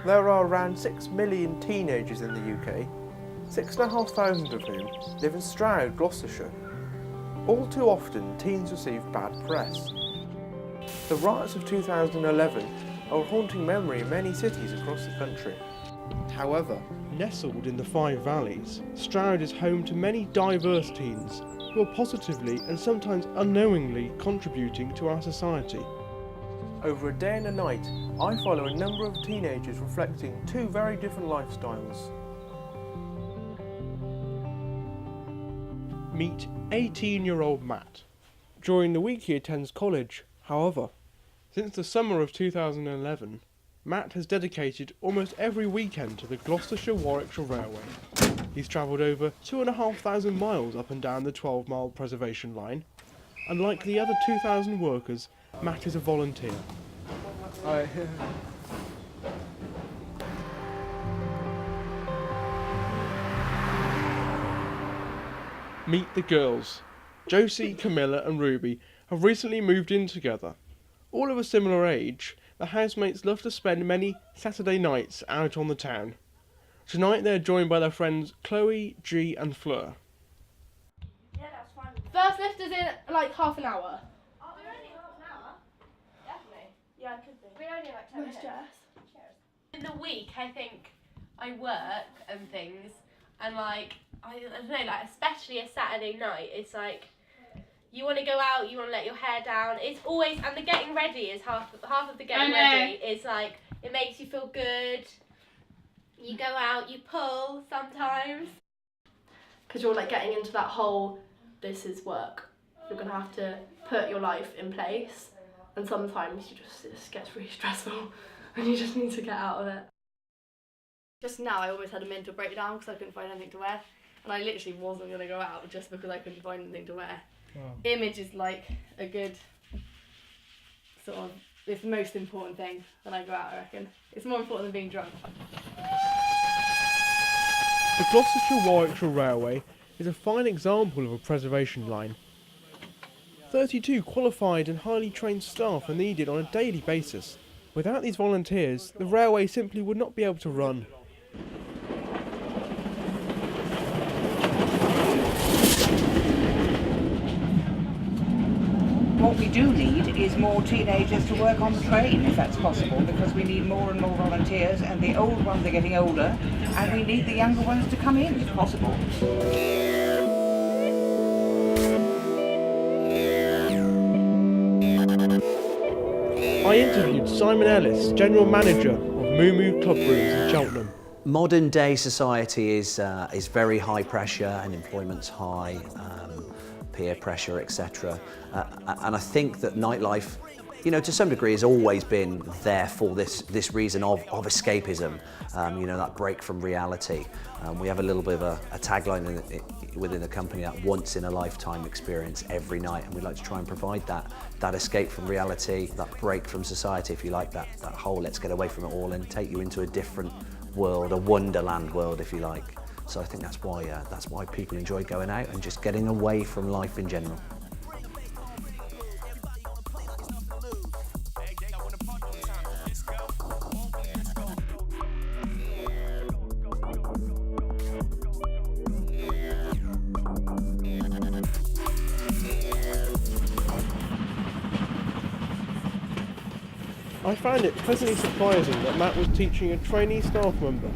There are around 6 million teenagers in the UK, 6,500 of whom live in Stroud, Gloucestershire. All too often, teens receive bad press. The riots of 2011 are a haunting memory in many cities across the country. However, nestled in the Five Valleys, Stroud is home to many diverse teens who are positively and sometimes unknowingly contributing to our society. Over a day and a night, I follow a number of teenagers reflecting two very different lifestyles. Meet 18-year-old Matt. During the week he attends college, however, since the summer of 2011, Matt has dedicated almost every weekend to the Gloucestershire Warwickshire Railway. He's travelled over 2,500 miles up and down the 12-mile preservation line, and like the other 2,000 workers, Matt is a volunteer. Hi. Meet the girls. Josie, Camilla and Ruby have recently moved in together. All of a similar age, the housemates love to spend many Saturday nights out on the town. Tonight they're joined by their friends Chloe, G and Fleur. Yeah, that's fine. First lift is in like half an hour. Oh, we're only half an hour? Definitely. Yeah, it could be. We're only like 10 minutes. Cheers. In the week, I think I work and things, and like I don't know, like especially a Saturday night, it's like you want to go out, you want to let your hair down. It's always, and the getting ready is half of the getting ready. Is like it makes you feel good. You go out, you pull sometimes. Because you're like getting into that whole, this is work. You're gonna have to put your life in place, and sometimes it just gets really stressful, and you just need to get out of it. Just now, I almost had a mental breakdown because I couldn't find anything to wear, and I literally wasn't gonna go out just because I couldn't find anything to wear. Wow. Image is like a good sort of, it's the most important thing when I go out, I reckon. It's more important than being drunk. The Gloucestershire Warwickshire Railway is a fine example of a preservation line. 32 qualified and highly trained staff are needed on a daily basis. Without these volunteers, the railway simply would not be able to run. What we do need is more teenagers to work on the train, if that's possible, because we need more and more volunteers, and the old ones are getting older, and we need the younger ones to come in, if possible. I interviewed Simon Ellis, General Manager of Moo Moo Club Rooms in Cheltenham. Modern day society is very high pressure, and employment's high, peer pressure, etc. And I think that nightlife, you know, to some degree has always been there for this reason of escapism, you know, that break from reality. We have a little bit of a tagline within the company, that once in a lifetime experience every night, and we'd like to try and provide that escape from reality, that break from society, if you like, that whole let's get away from it all and take you into a different world, a wonderland world, if you like. So I think that's why people enjoy going out and just getting away from life in general. I found it pleasantly surprising that Matt was teaching a trainee staff member.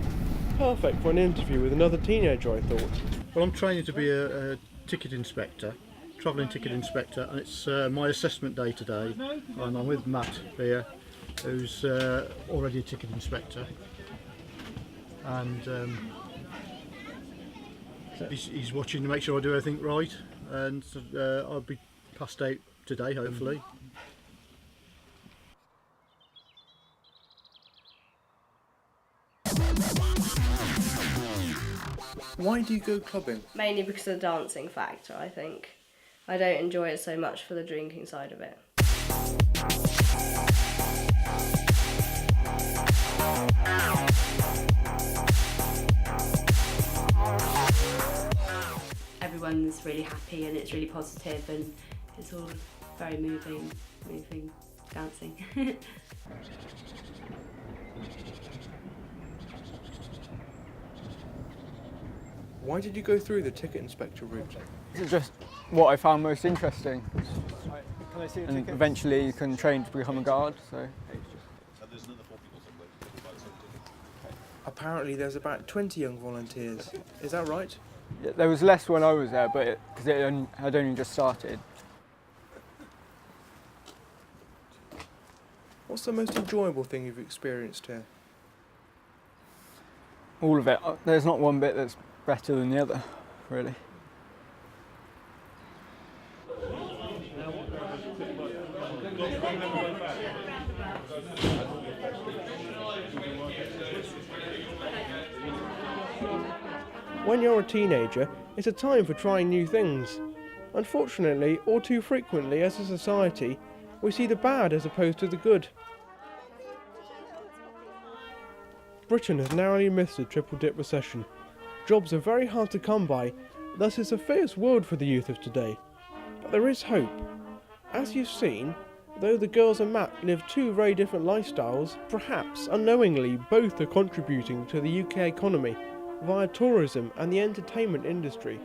Perfect for an interview with another teenager, I thought. Well, I'm training to be a ticket inspector, travelling ticket inspector, and it's my assessment day today, and I'm with Matt here, who's already a ticket inspector, and he's watching to make sure I do everything right, and I'll be passed out today, hopefully. Why do you go clubbing? Mainly because of the dancing factor, I think. I don't enjoy it so much for the drinking side of it. Everyone's really happy and it's really positive and it's all very moving, dancing. Why did you go through the ticket inspector route? This is just what I found most interesting. Can I see and eventually you can train to become a guard. So. Apparently there's about 20 young volunteers. Is that right? Yeah, there was less when I was there, but because it had only just started. What's the most enjoyable thing you've experienced here? All of it. There's not one bit that's better than the other, really. When you're a teenager, it's a time for trying new things. Unfortunately, all too frequently as a society, we see the bad as opposed to the good. Britain has narrowly missed the triple dip recession. Jobs are very hard to come by, thus it's a fierce world for the youth of today. But there is hope. As you've seen, though the girls and Matt live two very different lifestyles, perhaps unknowingly both are contributing to the UK economy via tourism and the entertainment industry.